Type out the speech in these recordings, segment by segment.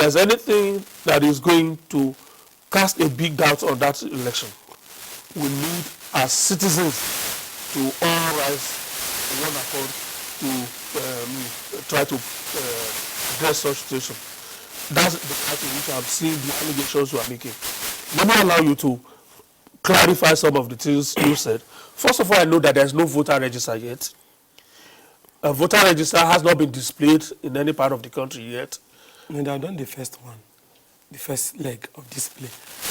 there's anything that is going to cast a big doubt on that election, we need as citizens to all rise in one accord to try to address such situation. That's the part in which I'm seeing the allegations you are making. Let me allow you to clarify some of the things you said. First of all, I know that there's no voter register yet. A voter register has not been displayed in any part of the country yet. And I've done the first one, the first leg of display.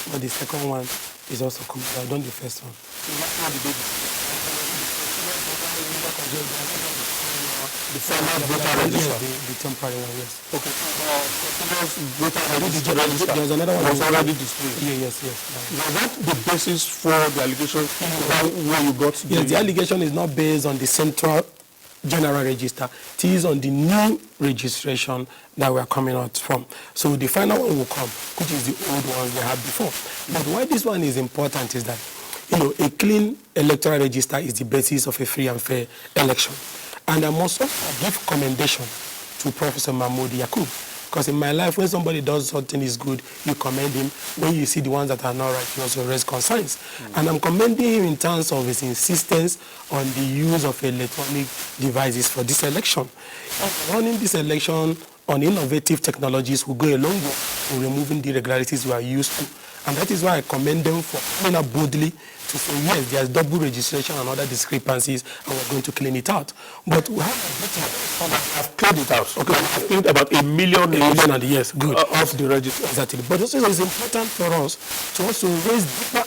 But the second one is also coming. I've done the first one. The final voter register? The temporary one, yes. Okay. There's another one was already displayed. Yes. Now, that's the basis for the allegation where you got to the allegation is not based on the central general register. It is on the new registration that we are coming out from. So the final one will come, which is the old one we had before. But why this one is important is that, a clean electoral register is the basis of a free and fair election. And I must also give commendation to Professor Mahmoud Yakub, because in my life, when somebody does something is good, you commend him. When you see the ones that are not right, you also raise concerns. And I'm commending him in terms of his insistence on the use of electronic devices for this election. Running this election on innovative technologies will go a long way in removing the irregularities we are used to. And that is why I commend them for coming up boldly to say, yes, there's double registration and other discrepancies, and we're going to clean it out. But we have cleaned it out. Okay, I've cleaned about 1 million. Yes, good. Of the register. Exactly. But also it's important for us to also raise deeper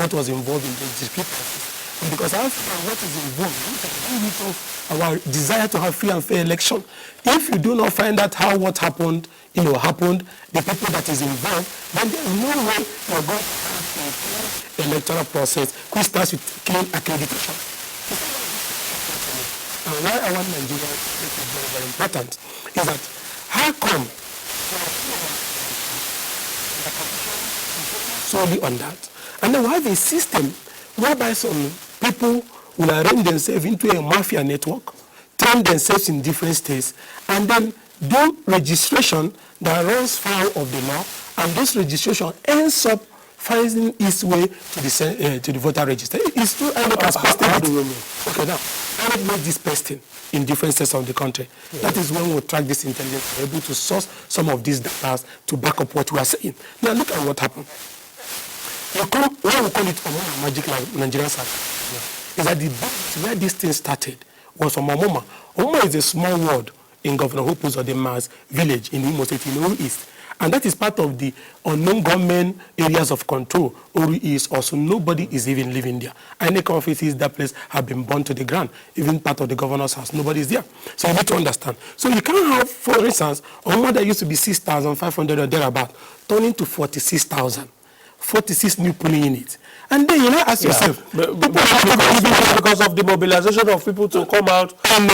what was involved in the discrepancies. Because after what is involved, our desire to have free and fair election. If you do not find out how what happened, happened, the people that is involved, then there is no way you are going to have an electoral process which starts with clean accreditation. And why I want Nigeria to make it very, very important is that how come solely on that? And then we have a system whereby some people will arrange themselves into a mafia network, turn themselves in different states, and then do registration that runs foul of the law, and this registration ends up finding its way to the voter register. It's true. Okay, now, I don't make this person in different states of the country. Yeah. That is when we track this intelligence, we're able to source some of these data to back up what we are saying. Now, look at what happened. What we call it Omoma Magic Nigerian Side, is that the base where this thing started was from Omoma. Omoma is a small ward in Governor Hope's Odema's village in Imo State, in Oru East. And that is part of the unknown government areas of control. Oru East also, nobody is even living there. Any offices, that place have been burned to the ground. Even part of the governor's house, nobody is there. So you need to understand. So you can't have, for instance, Omoma that used to be 6,500 or thereabout, turning to 46,000. 46 new polling units. And then you now ask yourself, because of the mobilization of people to come out and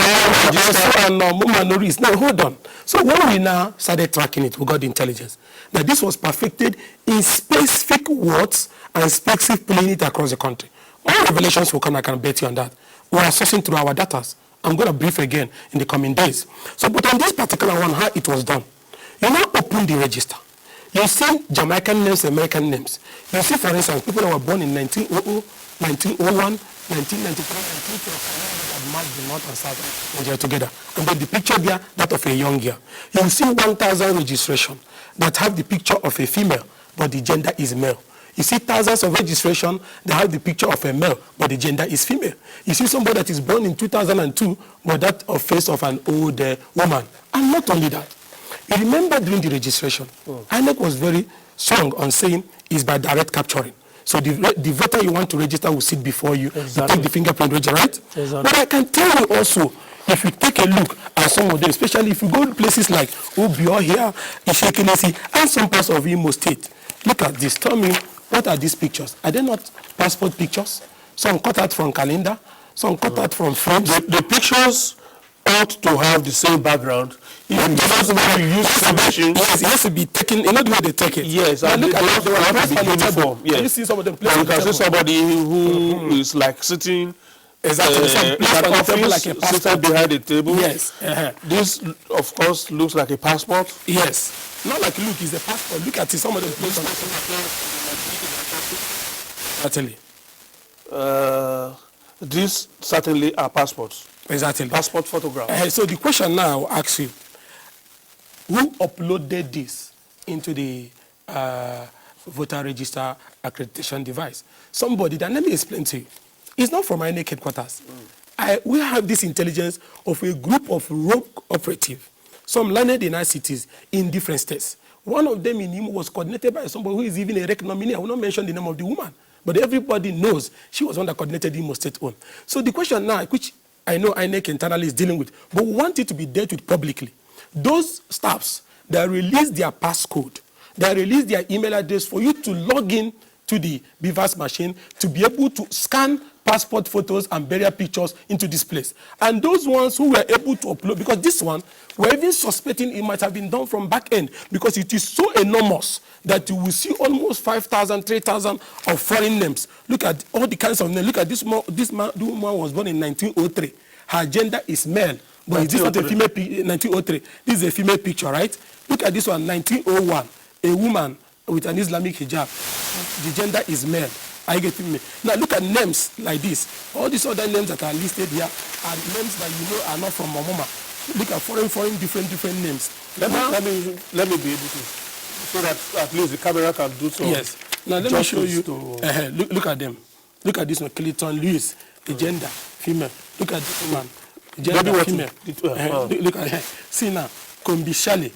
now hold on. So when we now started tracking it, we got the intelligence that this was perfected in specific words and specific polling units across the country. All revelations will come, I can bet you on that. We are sourcing through our data. I'm going to brief again in the coming days. So, but on this particular one, how it was done, you now open the register. You see Jamaican names, American names. You see, for instance, people that were born in 1900, 1901, 1993, 1924, that marked the North and South Nigeria together. And then the picture there, that of a young girl. You see 1,000 registration that have the picture of a female, but the gender is male. You see thousands of registration that have the picture of a male, but the gender is female. You see somebody that is born in 2002, but that of face of an old woman. And not only that, you remember during the registration, INEC was very strong on saying it's by direct capturing. So the voter you want to register will sit before you, exactly. You take the fingerprint register, right? Exactly. But I can tell you also, if you take a look at some of them, especially if you go to places like Obio here, Ishekelesi, and some parts of Imo State, look at this. Tell me, what are these pictures? Are they not passport pictures? Some cut out from calendar, some cut out from frames. The pictures ought to have the same background. If you use the machine, yes, it has to be taken. You know the way they take it. Yes, and look at the uniform. Yes. You see some of them. You can see somebody who is like sitting Exactly. Some place an on the table office like a seated passport. behind the table. Yes. This, of course, looks like a passport. Yes. Not like look, it's a passport. Look at it. Some of them place on the table. Exactly. These certainly are passports. Exactly. Passport photographs. So the question now I will ask you, who uploaded this into the voter register accreditation device? Somebody that, let me explain to you. It's not from INEC headquarters. We have this intelligence of a group of rogue operatives, some learned in our cities in different states. One of them in Imo was coordinated by somebody who is even a rec nominee. I will not mention the name of the woman, but everybody knows she was one that coordinated the Imo State one. So the question now, which I know INEC internally is dealing with, but we want it to be dealt with publicly. Those staffs that release their passcode, that release their email address for you to log in to the BVAS machine to be able to scan passport photos and burial pictures into this place. And those ones who were able to upload, because this one, we're even suspecting it might have been done from back end because it is so enormous that you will see almost 5,000, 3,000 of foreign names. Look at all the kinds of names. Look at this woman was born in 1903. Her gender is male. But is this not a female? 1903. This is a female picture, right? Look at this one, 1901. A woman with an Islamic hijab. The gender is male. I get me. Now look at names like this. All these other names that are listed here are names that you know are not from Momoma. Look at foreign, different names. Let me be able to, so that at least the camera can do so. Yes. Now let me show you. Look at them. Look at this one, Clayton Lewis. The gender female. Look at this woman. Gender female. Look at her. See now, Kombi Shale.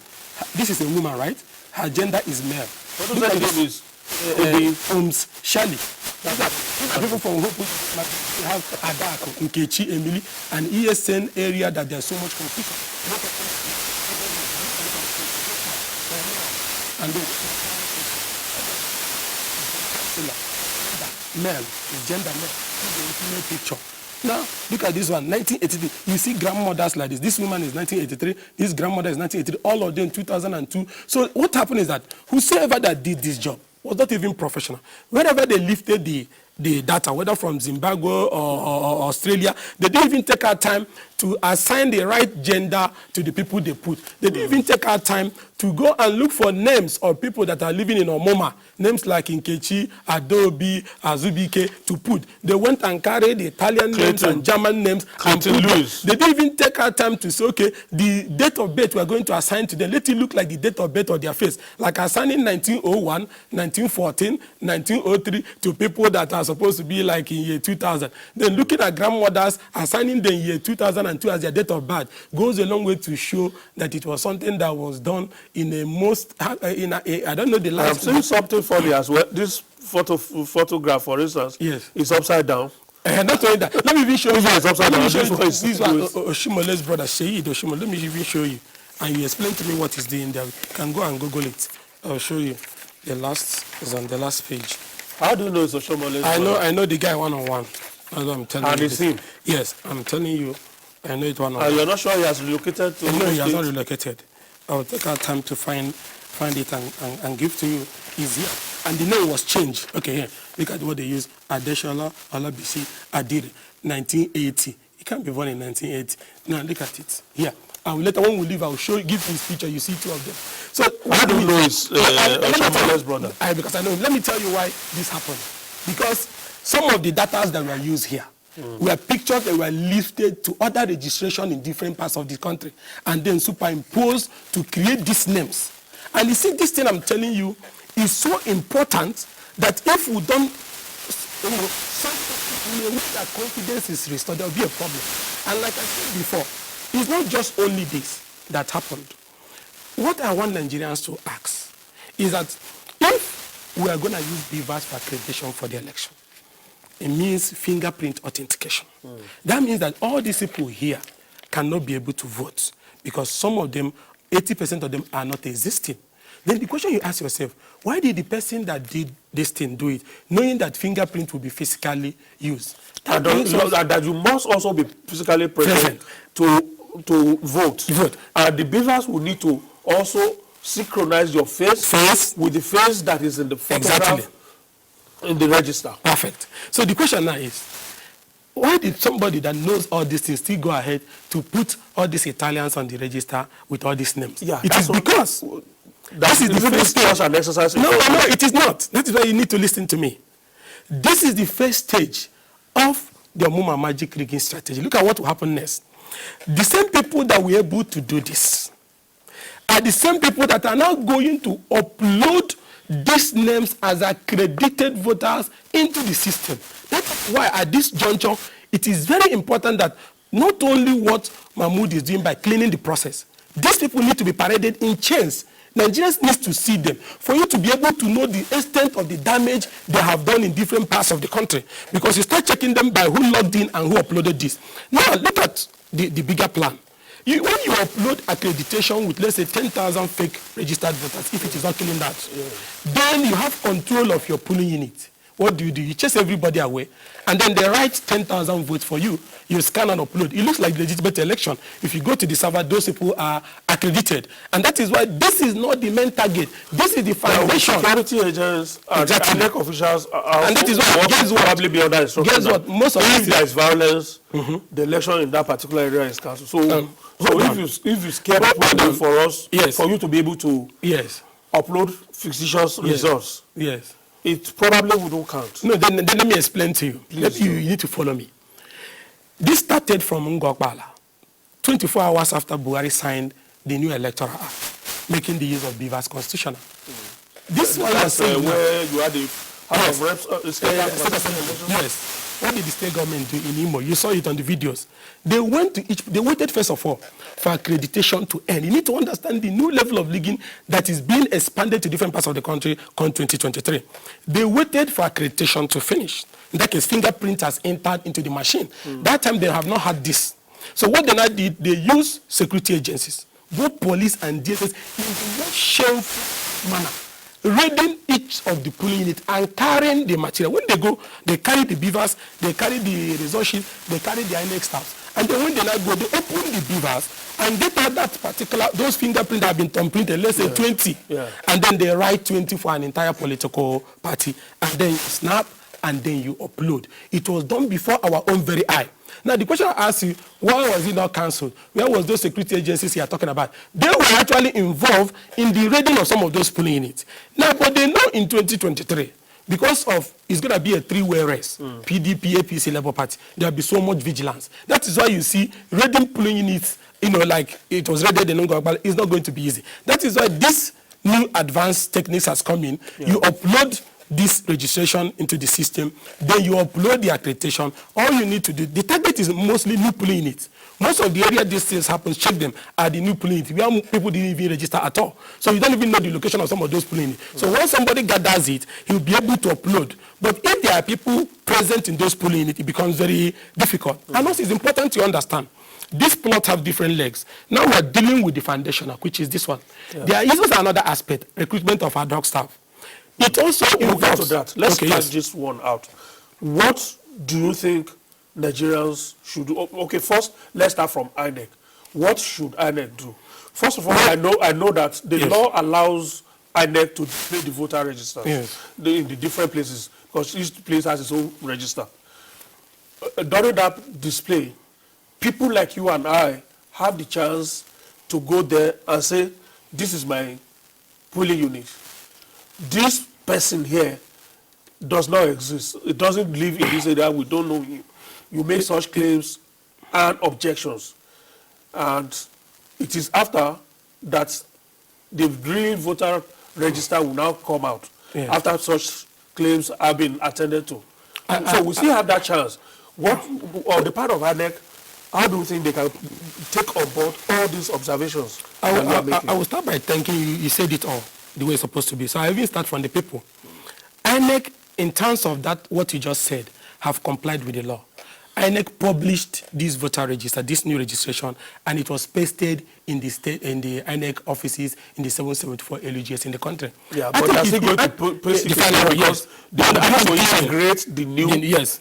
This is a woman, right? Her gender is male. What does that name is? Shali. People from Hope have Adako, Nkechi, Emily, and ESN area that there's so much confusion. And male, gender male, female picture. Now, look at this one, 1983. You see grandmothers like this. This woman is 1983. This grandmother is 1983. All of them 2002. So what happened is that whosoever that did this job was not even professional. Wherever they lifted the data, whether from Zimbabwe or Australia, they didn't even take our time to assign the right gender to the people they put. They didn't even take our time to go and look for names of people that are living in Omoma, names like Nkechi, Adobe, Azubike, to put. They went and carried the Italian names and German names and put them. They didn't even take our time to say, okay, the date of birth we are going to assign to them, let it look like the date of birth of their face. Like assigning 1901, 1914, 1903 to people that are supposed to be like in year 2000. Then looking at grandmothers, assigning them year 2002 as their date of birth goes a long way to show that it was something that was done in a most, I don't know the last. I'm saying something funny as well. This photograph, for instance, yes, is upside down. Not only that. Let me even show you. It's upside down. This one, Oshimole's brother, Sheyi Oshimole. Let me even show you. And you explain to me what he's doing there. You can go and Google it. I'll show you. The last is on the last page. How do you know it's Oshimole's brother? I know the guy one-on-one. That's what I'm telling you. And it's him? Yes, I'm telling you. I know it one-on-one. And you're not sure he has relocated to? No, he has not relocated. I will take our time to find it and give to you. He's here. And the name was changed. Okay, here. Look at what they use. Adeshola Olabisi Adire, 1980. He can't be born in 1980. Now look at it. Here. I will later, when we leave, I will show you, give you his picture. You see two of them. So how do you know it's Oshimole's brother? Because I know. Let me tell you why this happened. Because some of the data that were used here were pictures that were lifted to other registration in different parts of the country and then superimposed to create these names. And you see, this thing I'm telling you is so important that if we don't, that confidence is restored, there will be a problem. And like I said before, it's not just only this that happened. What I want Nigerians to ask is that if we are going to use BVAS for accreditation for the election, it means fingerprint authentication. That means that all these people here cannot be able to vote because some of them, 80% of them are not existing. Then the question you ask yourself, why did the person that did this thing do it, knowing that fingerprint will be physically used? That you must also be physically present to vote. And the BVAS will need to also synchronize your face with the face that is in the photograph. Exactly. In the register. Perfect. So the question now is, why did somebody that knows all these things still go ahead to put all these Italians on the register with all these names? Yeah, it is because this is the first stage. An exercise. No, it is not. That is why you need to listen to me. This is the first stage of the Omuma magic rigging strategy. Look at what will happen next. The same people that were able to do this are the same people that are now going to upload these names as accredited voters into the system. That is why at this juncture, it is very important that not only what Mahmoud is doing by cleaning the process, these people need to be paraded in chains. Nigerians need to see them for you to be able to know the extent of the damage they have done in different parts of the country. Because you start checking them by who logged in and who uploaded this. Now, look at the bigger plan. When you upload accreditation with, let's say, 10,000 fake registered voters, if it is not killing that, then you have control of your polling unit. What do? You chase everybody away, and then they write 10,000 votes for you. You scan and upload. It looks like legitimate election. If you go to the server, those people are accredited. And that is why this is not the main target. This is the foundation. Security agents and INEC officials are and that is why, probably be under instruction. Guess what? Most of if there is violence, the election in that particular area is cancelled. So, if you scare people for us, for you to be able to upload fictitious results, it probably wouldn't count. No, then let me explain to you. You need to follow me. This started from Ugochiyere, 24 hours after Buhari signed the new electoral act, making the use of beavers constitutional. This one was where you had the House of Reps, yes. What did the state government do in Imo? You saw it on the videos. They waited first of all for accreditation to end. You need to understand the new level of rigging that is being expanded to different parts of the country come 2023. They waited for accreditation to finish. In that case, fingerprint has entered into the machine. That time they have not had this. So what they now did, they used security agencies, both police and DSS, in a more shameful manner, raiding each of the polling units and carrying the material. When they go, they carry the beavers, they carry the result sheet, they carry the INEC staffs. And then when they now go, they open the beavers and get out that particular, those fingerprints have been thumbprinted, let's say 20. And then they write 20 for an entire political party. And then you snap, and then you upload. It was done before our own very eye. Now, the question I ask you, why was it not cancelled? Where was those security agencies you are talking about? They were actually involved in the raiding of some of those polling units. Now, but they know in 2023, because of, it's going to be a three-way race, PDP, APC, Labour Party, there will be so much vigilance. That is why you see raiding polling units, like it was raided in Ugochiyere, but it's not going to be easy. That is why this new advanced techniques has come in. You upload this registration into the system, then you upload the accreditation. All you need to do, the target is mostly new polling units. Most of the area these things happens, check them, are the new polling units. Where people didn't even register at all. So you don't even know the location of some of those polling units. So once somebody gathers it, he'll be able to upload. But if there are people present in those polling units, it becomes very difficult. And also it's important to understand, these plots have different legs. Now we're dealing with the foundational, which is this one. There is also another aspect, recruitment of ad hoc staff. It also involves to that. Let's catch this one out. What do you think Nigerians should do? Okay, first, let's start from INEC. What should INEC do? First of all, I know that the law allows INEC to display the voter registers in the different places, because each place has its own register. During that display, people like you and I have the chance to go there and say, this is my polling unit. This person here does not exist. It doesn't live in this area. We don't know him. You make such claims and objections. And it is after that the real voter register will now come out, after such claims have been attended to. So we still have that chance. What, on the part of INEC, how do you think they can take on board all these observations? I will start by thanking you. You said it all the way it's supposed to be. So I even start from the people. INEC, in terms of that, what you just said, have complied with the law. INEC published this voter register, this new registration, and it was pasted in the state, in the INEC offices in the 774 LUGs in the country. Yeah, but they're still going to paste it because they have to integrate the new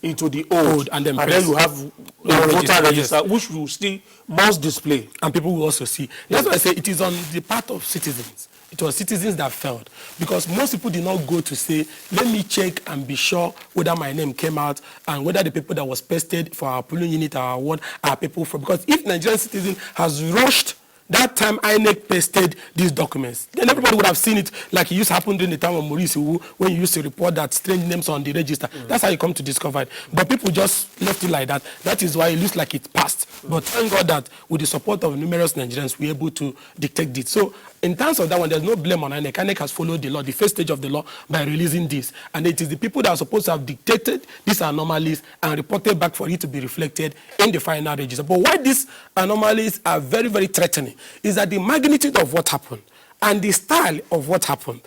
into the old, and then you have voter register, which will still must display. And people will also see. That's why I say it is on the part of citizens. it was citizens that failed, because most people did not go to say, let me check and be sure whether my name came out and whether the people that was pasted for our polling unit, our ward, are people from. Because if Nigerian citizen has rushed that time INEC pasted these documents, then everybody would have seen it, like it used to happen during the time of Maurice, when you used to report that strange names on the register. That's how you come to discover it. But people just left it like that. That is why it looks like it passed. But thank God that with the support of numerous Nigerians, we were able to detect it. So in terms of that one, there's no blame on INEC. INEC has followed the law, the first stage of the law, by releasing this. And it is the people that are supposed to have detected these anomalies and reported back for it to be reflected in the final register. But why these anomalies are very, very threatening is that the magnitude of what happened and the style of what happened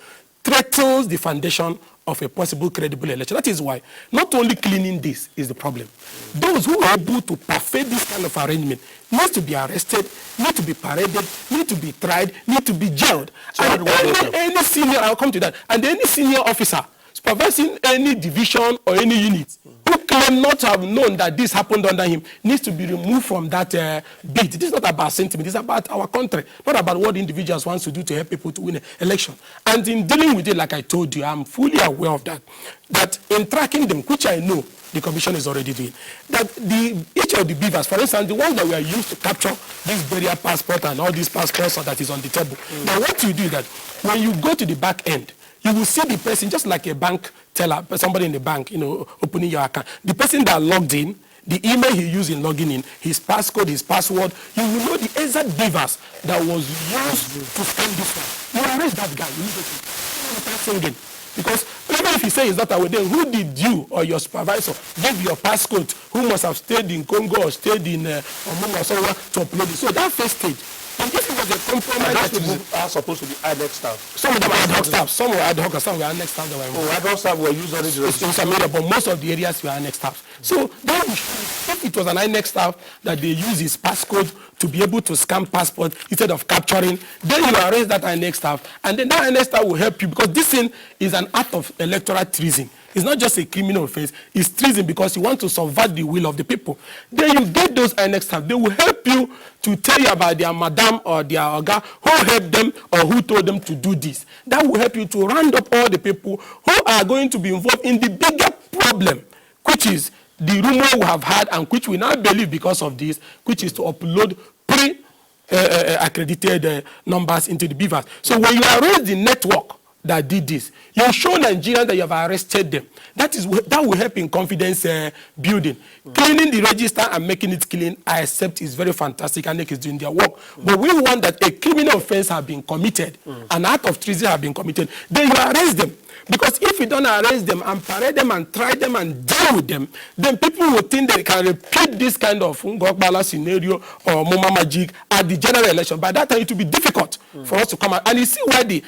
threatens the foundation of a possible credible election. That is why not only cleaning this is the problem. Those who are able to perfect this kind of arrangement need to be arrested, need to be paraded, need to be tried, need to be jailed. So and any senior, I'll come to that, and any senior officer supervising any division or any unit who claim not to have known that this happened under him needs to be removed from that bid. This is not about sentiment, it's about our country, not about what individuals want to do to help people to win an election. And in dealing with it, like I told you, I'm fully aware of that, that in tracking them, which I know the commission is already doing, that each of the beavers, for instance, the ones that we are used to capture this barrier passport and all these passports that is on the table. Now what you do is that when you go to the back end, you will see the person just like a bank teller, somebody in the bank, opening your account. The person that logged in, the email he used in logging in, his passcode, his password, you will know the exact beavers that was used to scan this one. You arrest that guy immediately. Because even if you say he's not aware, then who did you or your supervisor give your passcode, who must have stayed in Congo or stayed in Omo or somewhere to upload it? So that first stage, and if it was a compromise, those people are supposed to be INEC staff. Some of them are ad hoc staff. Some were ad hoc, some were INEC staff. Ad hoc staff were used already. But most of the areas were INEC staff. So that if it was an INEC staff that they use his passcode to be able to scan passport instead of capturing, then you arrest that INEC staff, and then that INEC staff will help you, because this thing is an act of electoral treason. It's not just a criminal offense, it's treason because you want to subvert the will of the people. Then you get those INEC staff, they will help you to tell you about their madam or their oga who helped them or who told them to do this. That will help you to round up all the people who are going to be involved in the bigger problem, which is the rumor we have had and which we now believe because of this, which is to upload accredited numbers into the beavers. So when you arrest the network that did this, you show Nigerians that you have arrested them. That will help in confidence building. Cleaning the register and making it clean, I accept, is very fantastic, and is doing their work. But we want that a criminal offense have been committed, an act of treason have been committed, then you arrest them. Because if you don't arrest them and parade them and try them and deal with them, then people will think they can repeat this kind of Ngokbala scenario or Moma Magic at the general election. By that time, it will be difficult for us to come out. And you see why the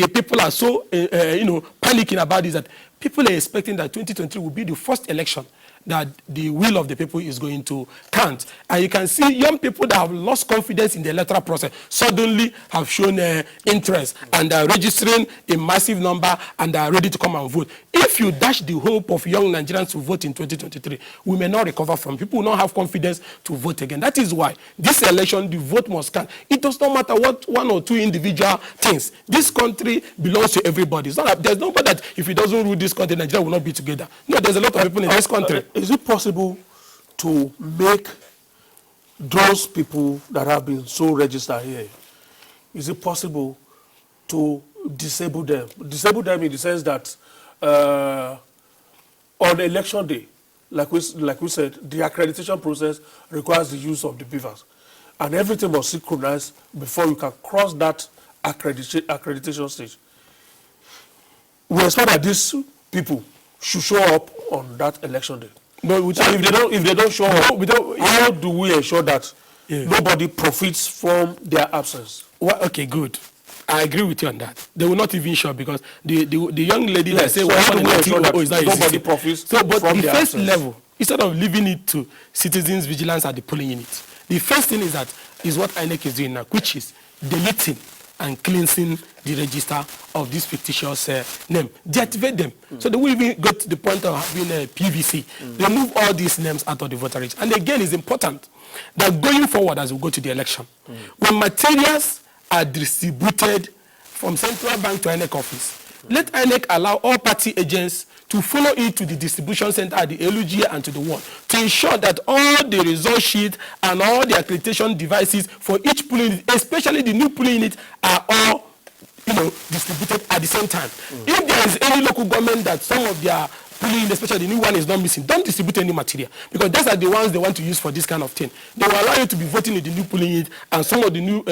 people are so panicking about this, that people are expecting that 2023 will be the first election that the will of the people is going to count. And you can see young people that have lost confidence in the electoral process suddenly have shown interest and are registering a massive number and are ready to come and vote. If you dash the hope of young Nigerians to vote in 2023, we may not recover from it. People will not have confidence to vote again. That is why this election, the vote must count. It does not matter what one or two individual things. This country belongs to everybody. It's not, there's nobody that if it doesn't rule this country, Nigeria will not be together. No, there's a lot of people in this country. Is it possible to make those people that have been so registered here, is it possible to disable them? Disable them in the sense that on election day, like we said, the accreditation process requires the use of the beavers. And everything must synchronize before you can cross that accreditation stage. We expect that these people should show up on that election day. But if they don't show up, how do we ensure that nobody profits from their absence? Well, okay, good. I agree with you on that. They will not even show because the young lady that say, well, how do we ensure that nobody profits from their absence? But the first level, instead of leaving it to citizens' vigilance at the polling unit, the first thing is what INEC is doing now, which is deleting and cleansing the register of this fictitious name. Deactivate them. So they will even go to the point of having a PVC. Remove all these names out of the voter register. And again, it's important that going forward as we go to the election, when materials are distributed from central bank to INEC office. Let INEC allow all party agents to follow it to the distribution center at the LUG and to the ward to ensure that all the result sheet and all the accreditation devices for each polling unit, especially the new polling unit, are all distributed at the same time. If there is any local government that some of their polling, especially the new one, is not missing, don't distribute any material, because those are the ones they want to use for this kind of thing. They will allow you to be voting in the new polling unit, and some of the new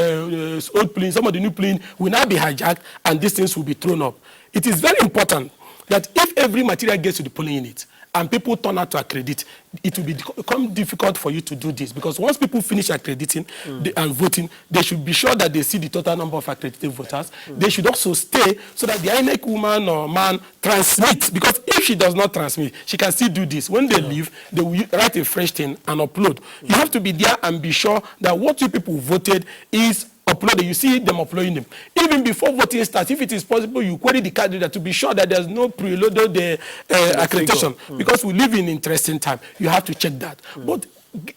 old polling, some of the new polling will now be hijacked, and these things will be thrown up. It is very important that if every material gets to the polling unit and people turn out to accredit, it will become difficult for you to do this, because once people finish accrediting and voting, they should be sure that they see the total number of accredited voters. They should also stay so that the INEC woman or man transmits, because if she does not transmit, she can still do this. When they leave, they will write a fresh thing and upload. You have to be there and be sure that what you people voted is uploaded. You see them uploading them. Even before voting starts, if it is possible, you query the card reader to be sure that there's no preloaded accreditation, because we live in interesting time. You have to check that. But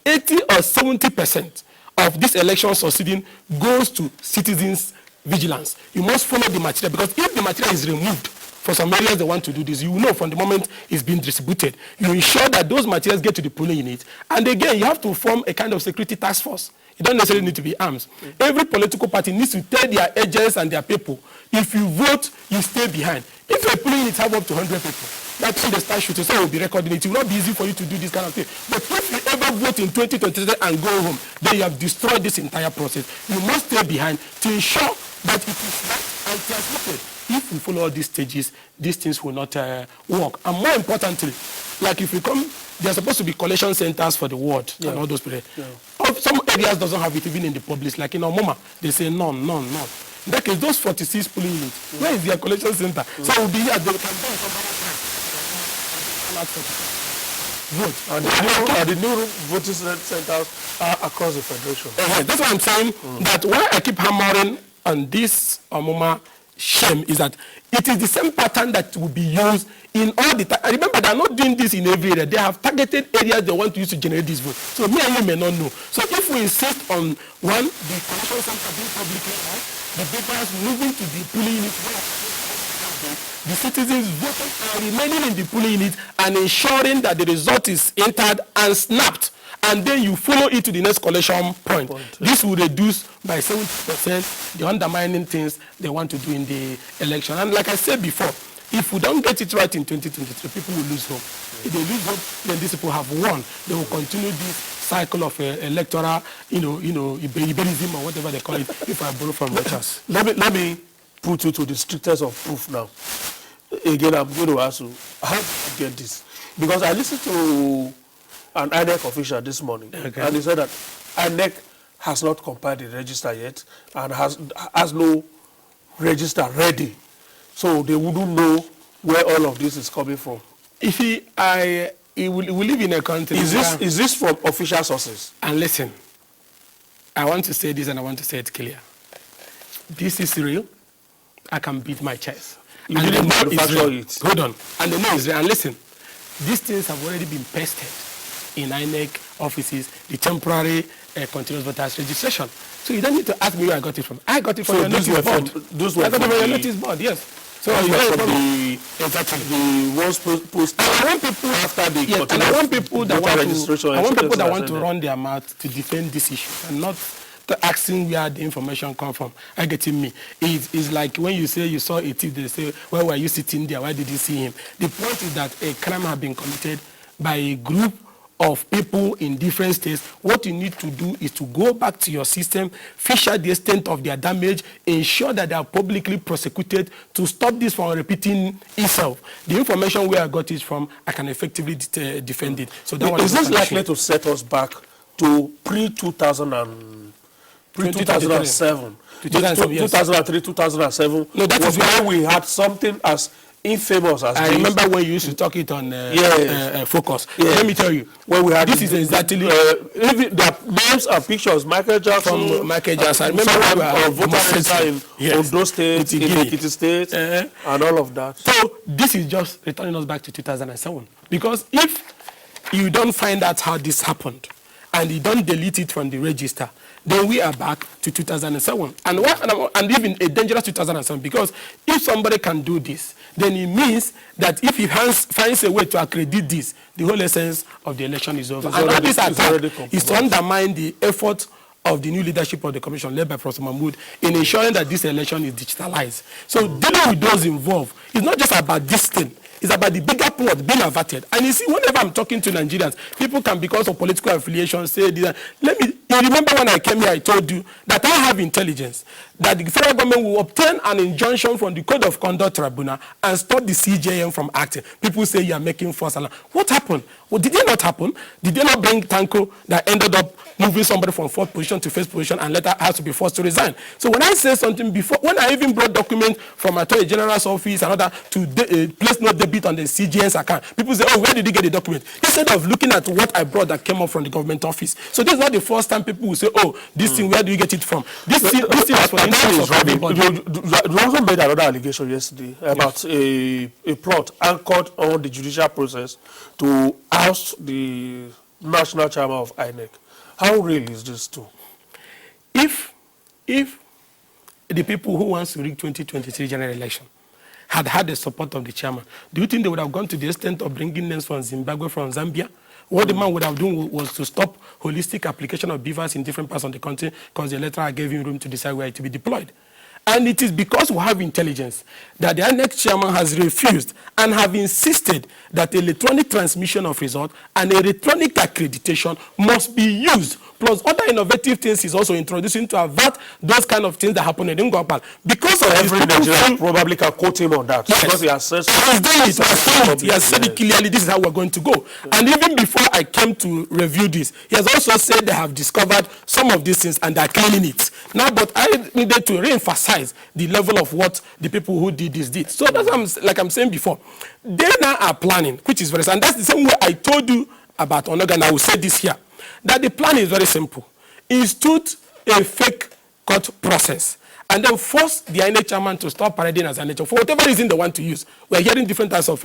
80 or 70% of this election succeeding goes to citizens' vigilance. You must follow the material, because if the material is removed for some areas they want to do this, you know from the moment it's being distributed. You ensure that those materials get to the polling unit. And again, you have to form a kind of security task force. You don't necessarily need to be arms. Every political party needs to tell their agents and their people, if you vote, you stay behind. If a polling unit have up to 100 people, that's when they start shooting, so will be recording it. It will not be easy for you to do this kind of thing. But if you ever vote in 2023 and go home, then you have destroyed this entire process. You must stay behind to ensure that it is right and transmitted. If we follow all these stages, these things will not work. And more importantly, like if you come, there are supposed to be collection centers for the ward and all those people. Some areas doesn't have it even in the public, like in Omoma, they say none. In that case, those 46 polling units, where is their collection center? So it will be here, they can go vote. And the new voting centers are across the federation. That's why I'm saying that why I keep hammering on this Omoma shame is that it is the same pattern that will be used in all the time. Remember, they are not doing this in every area. They have targeted areas they want to use to generate this vote. So me and you may not know. So if we insist on one, the collection center being publicly held, the papers moving to the polling unit, the citizens voting and remaining in the polling unit and ensuring that the result is entered and snapped, and then you follow it to the next collection point. This will reduce by 70% the undermining things they want to do in the election. And like I said before, if we don't get it right in 2023, people will lose hope. If they lose hope, then these people have won. They will continue this cycle of electoral, Iberism or whatever they call it, if I borrow from Richards. Let me put you to the strictest of proof now. Again, I'm going to ask you, how did you get this? Because I listened to an INEC official this morning, and he said that INEC has not compiled the register yet and has no register ready. So they wouldn't know where all of this is coming from. If we live in a country. Is this from official sources? And listen, I want to say this and I want to say it clear. This is real. I can beat my chest. You didn't manufacture it. Hold on. And they know it's real. And listen, these things have already been pasted in INEC offices, the temporary continuous voters registration. So you don't need to ask me where I got it from. I got it from your notice board. I got it from your notice board, yes. So you got it from exactly the ones posted after the and I want people that want registration. I want people that want to run their mouth to defend this issue and not asking where the information come from. Are you getting me? It's like when you say you saw a thief, they say, where were you sitting there? Why did you see him? The point is that a crime has been committed by a group of people in different states. What you need to do is to go back to your system, fish out the extent of their damage, ensure that they are publicly prosecuted to stop this from repeating itself. The information where I got it from, I can effectively defend it. So that is this likely to set us back to pre-2007? 2003, 2007. No, that is where we had something as infamous as I remember when you used to talk it on Focus. Let me tell you, when we had this is exactly even the names and pictures. Michael Jackson. From Michael Jackson. I remember voter in Ondo State, in Ekiti State, and all of that. So this is just returning us back to 2007. Because if you don't find out how this happened and you don't delete it from the register, then we are back to 2007. And even a dangerous 2007, because if somebody can do this, then it means that if he finds a way to accredit this, the whole essence of the election is over. And all this attack is to undermine the effort of the new leadership of the commission led by Professor Mahmood in ensuring that this election is digitalized. So dealing with those involved is not just about this thing. It's about the bigger plot being averted. And you see, whenever I'm talking to Nigerians, people can, because of political affiliation, say this. You remember when I came here, I told you that I have intelligence, that the federal government will obtain an injunction from the Code of Conduct Tribunal and stop the CJM from acting. People say you are making false alarm. What happened? Well, did it not happen? Did they not bring Tanko that ended up moving somebody from fourth position to first position and later has to be forced to resign? So when I say something before, when I even brought documents from Attorney General's office and other to place no debit on the CGN's account, people say, oh, where did you get the document? Instead of looking at what I brought that came up from the government office. So this is not the first time people will say, oh, this thing, where do you get it from? This thing was for the interest of everybody. You also made another allegation yesterday about a plot anchored on the judicial process to oust the national chairman of INEC. How real is this too? If the people who wants to rig 2023 general election had the support of the chairman, do you think they would have gone to the extent of bringing names from Zimbabwe, from Zambia? What the man would have done was to stop holistic application of beavers in different parts of the country, because the electoral gave him room to decide where it to be deployed. And it is because we have intelligence that the next chairman has refused and have insisted that electronic transmission of results and electronic accreditation must be used. Plus other innovative things is also introducing to avert those kind of things that happen in Ngopal. Because of every Nigerian probably can quote him on that. Yes. Because he has said he has said it clearly, this is how we're going to go. And even before I came to review this, he has also said they have discovered some of these things and they're cleaning it. Now, but I needed to re-emphasize the level of what the people who did this did. So that's what like I'm saying before. They now are planning, which is very, and that's the same way I told you about Onoga, and I will say this here, that the plan is very simple. Institute a fake court process and then force the INEC chairman to stop parading as INEC for whatever reason they want to use. We're hearing different types of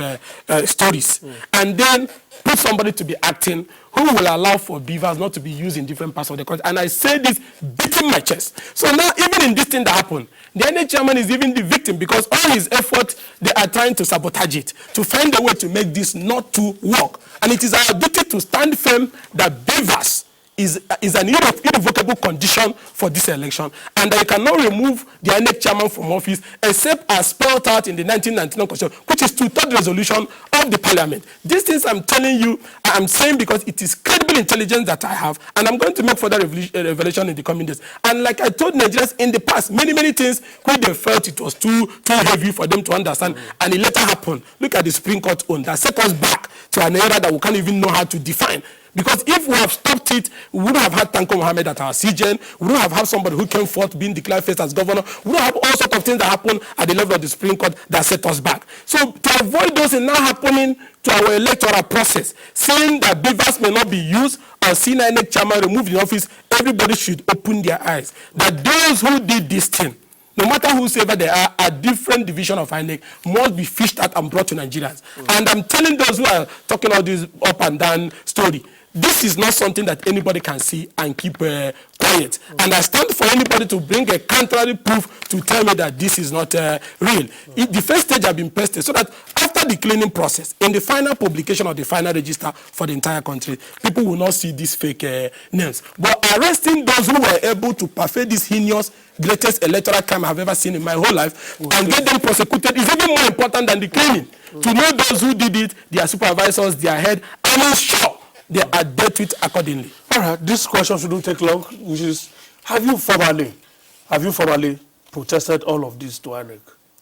stories. And then put somebody to be acting who will allow for beavers not to be used in different parts of the country. And I say this beating my chest. So now, even in this thing that happened, the INEC chairman is even the victim, because all his effort, they are trying to sabotage it, to find a way to make this not to work. And it is our duty to stand firm that beavers is an irrevocable condition for this election, and that you cannot remove the INEC chairman from office except as spelled out in the 1999 Constitution, which is to third resolution of the parliament. These things I'm telling you, I'm saying because it is credible intelligence that I have, and I'm going to make further revelation in the coming days. And like I told Nigerians in the past, many things where they felt it was too heavy for them to understand, and it later happened. Look at the Supreme Court own that set us back to an era that we can't even know how to define. Because if we have stopped it, we wouldn't have had Tanko Mohammed at our CGN. We wouldn't have had somebody who came forth being declared first as governor. We wouldn't have all sorts of things that happened at the level of the Supreme Court that set us back. So to avoid those things now happening to our electoral process, saying that beavers may not be used or seen INEC chairman removed in office, everybody should open their eyes. That those who did this thing, no matter whosoever they are, a different division of INEC must be fished out and brought to Nigerians. And I'm telling those who are talking all this up and down story, this is not something that anybody can see and keep quiet. And I stand for anybody to bring a contrary proof to tell me that this is not real. The first stage have been tested so that after the cleaning process, in the final publication of the final register for the entire country, people will not see these fake names. But arresting those who were able to perfect this heinous, greatest electoral crime I've ever seen in my whole life and get them prosecuted is even more important than the cleaning. To know those who did it, their supervisors, their head, I'm sure they are dealt with accordingly. All right, this question shouldn't take long, which is, have you formally protested all of this to INEC?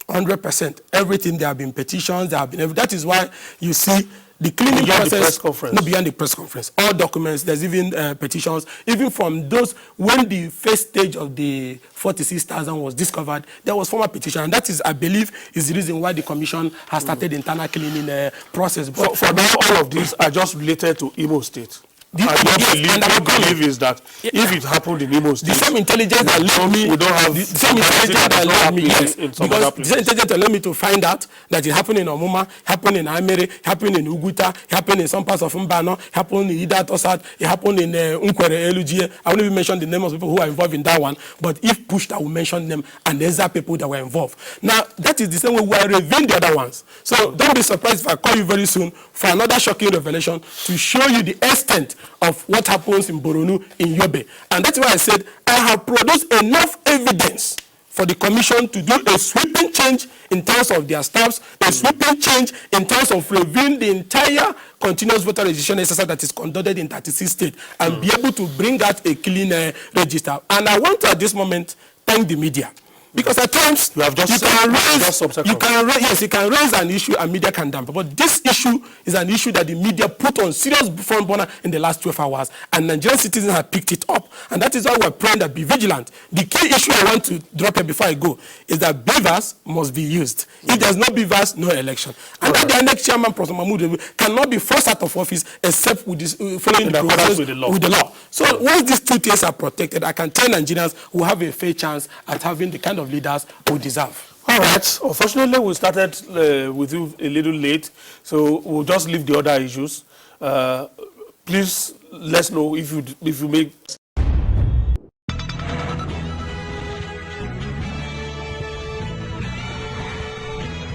100%. Everything, there have been petitions, there have been, that is why you see the cleaning beyond process, the press conference. No, beyond the press conference. All documents, there's even petitions, even from those, when the first stage of the 46,000 was discovered, there was formal petition. And that is, I believe, is the reason why the commission has started internal cleaning process. For now, all of these are just related to Imo State. I don't believe is that if it happened in Imo State, the same intelligence that led me, we don't have the same intelligence that led me, yes, in some because other the same intelligence that led me to find out that it happened in Omuma, happened in Amere, happened in Uguta, happened in some parts of Mbano, happened in Ida Tosat, it happened in Unkwere, Elugie. I won't even mention the name of people who are involved in that one, but if pushed, I will mention them, and there's are people that were involved. Now, that is the same way we are revealing the other ones. So don't be surprised if I call you very soon for another shocking revelation to show you the extent of what happens in Boronu, in Yobe. And that's why I said I have produced enough evidence for the commission to do a sweeping change in terms of their staffs, a sweeping change in terms of reviewing the entire continuous voter registration exercise that is conducted in 36 states and be able to bring out a clean register. And I want to, at this moment, thank the media. Because at times you can raise an issue and media can damp. But this issue is an issue that the media put on serious front burner in the last 12 hours, and Nigerian citizens have picked it up. And that is why we're praying that be vigilant. The key issue I want to drop here before I go is that beavers must be used. If there's no beavers, no election. And that the next chairman, Professor Mahmoud, cannot be forced out of office except with this, following the process with the law. So once these two things are protected, I can tell Nigerians who have a fair chance at having the kind of leaders who deserve. All right. Unfortunately, we started with you a little late, so we'll just leave the other issues. Please let us know if you make